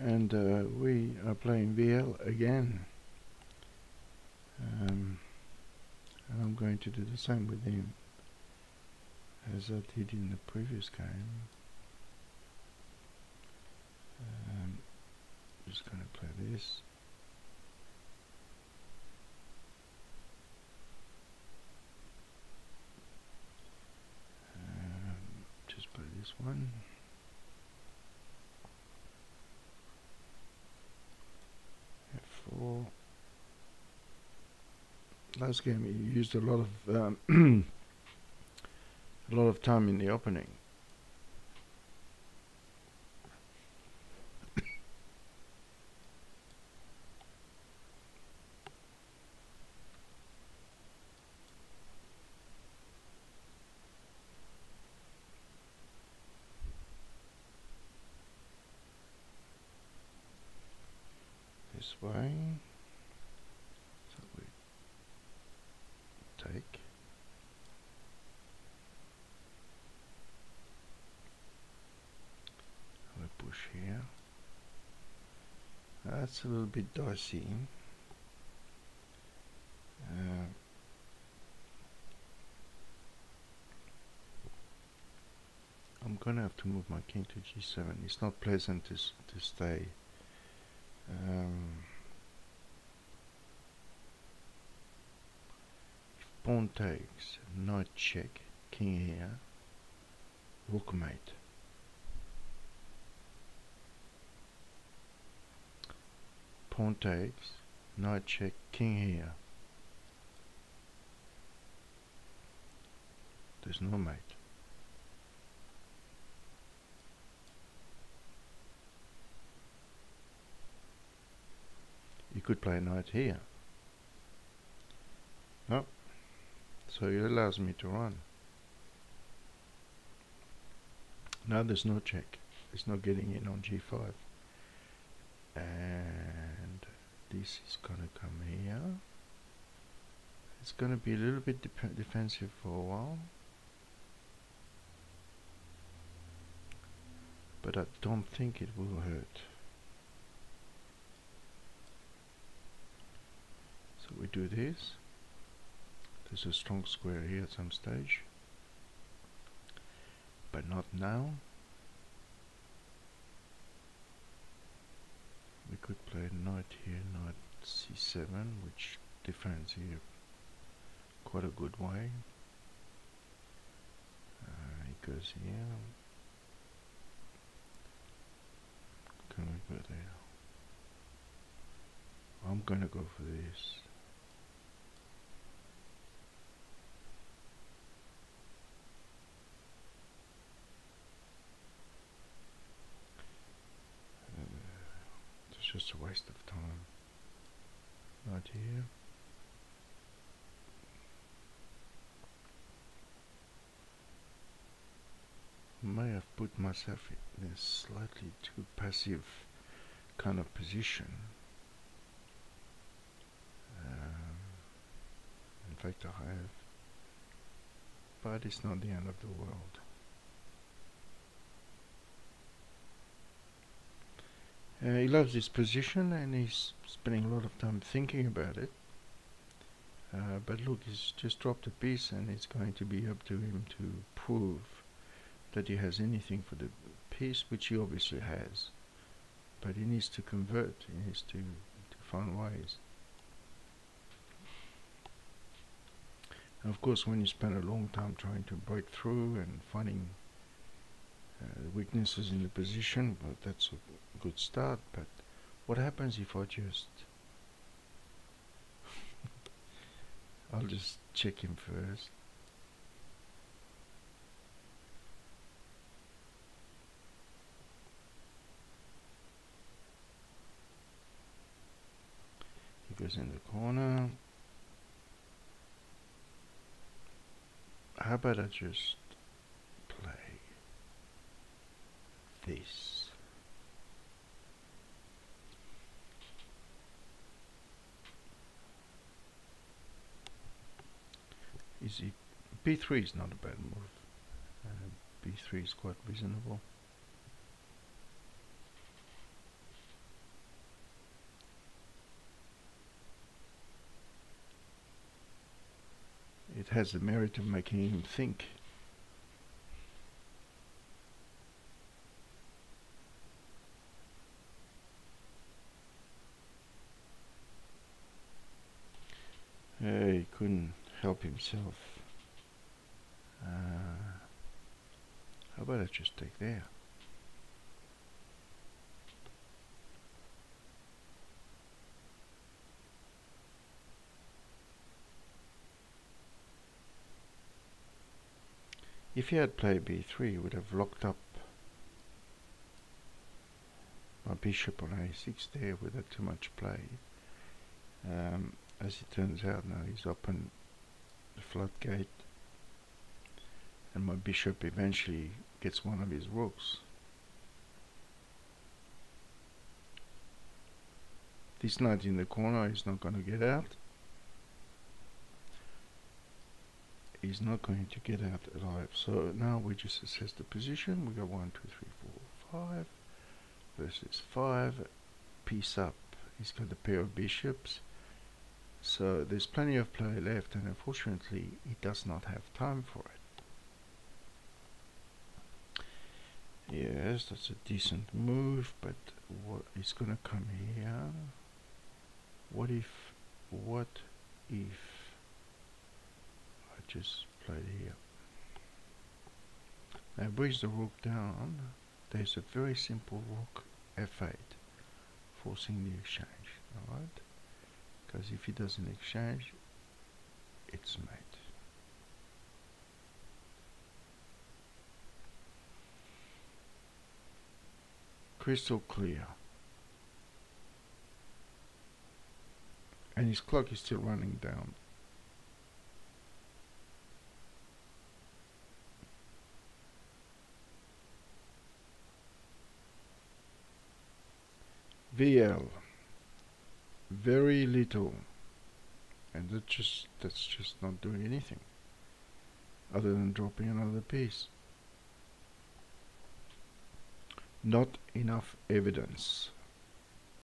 and we are playing VL again, and I'm going to do the same with him as I did in the previous game. Just going to play this. Just play this one. F4. Last game he used a lot of a lot of time in the opening. This way. So we take. We push here. That's a little bit dicey. I'm gonna have to move my king to g7. It's not pleasant to stay. If pawn takes, knight check, king here, rook mate. Pawn takes, knight check, king here. There's no mate. You could play knight here. No. So it allows me to run. Now there's no check. There's no getting in on g5. And this is going to come here. It's going to be a little bit defensive for a while. But I don't think it will hurt. So we do this. There's a strong square here at some stage, but not now. We could play knight here, knight c7, which defends here quite a good way. He goes here. Can we go there? I'm gonna go for this. It's just a waste of time. Right here. May have put myself in a slightly too passive kind of position. In fact I have, but it's not the end of the world. He loves his position and he's spending a lot of time thinking about it. But look, he's just dropped a piece and it's going to be up to him to prove that he has anything for the piece, which he obviously has. But he needs to convert, he needs to find ways. And of course, when you spend a long time trying to break through and finding weaknesses in the position, well, that's a good start. But what happens if I just I'll just check him first. He goes in the corner. How about I just play this? Easy. B3 is not a bad move. B3 is quite reasonable. has the merit of making him think. He couldn't help himself. How about I just take there? If he had played b3, he would have locked up my bishop on a6 there without too much play. As it turns out now, he's opened the floodgate, and my bishop eventually gets one of his rooks. This knight in the corner is not going to get out. He's not going to get out alive. So now we just assess the position. We go 1, 2, 3, 4, 5 versus 5. Piece up. He's got a pair of bishops. So there's plenty of play left, and unfortunately he does not have time for it. Yes, that's a decent move, but what is going to come here? What if I just played here? Now brings the rook down. There's a very simple rook f8, forcing the exchange. Alright? Because if he doesn't exchange, it's mate. Crystal clear. And his clock is still running down. VL. Very little, and that's just not doing anything other than dropping another piece. Not enough evidence.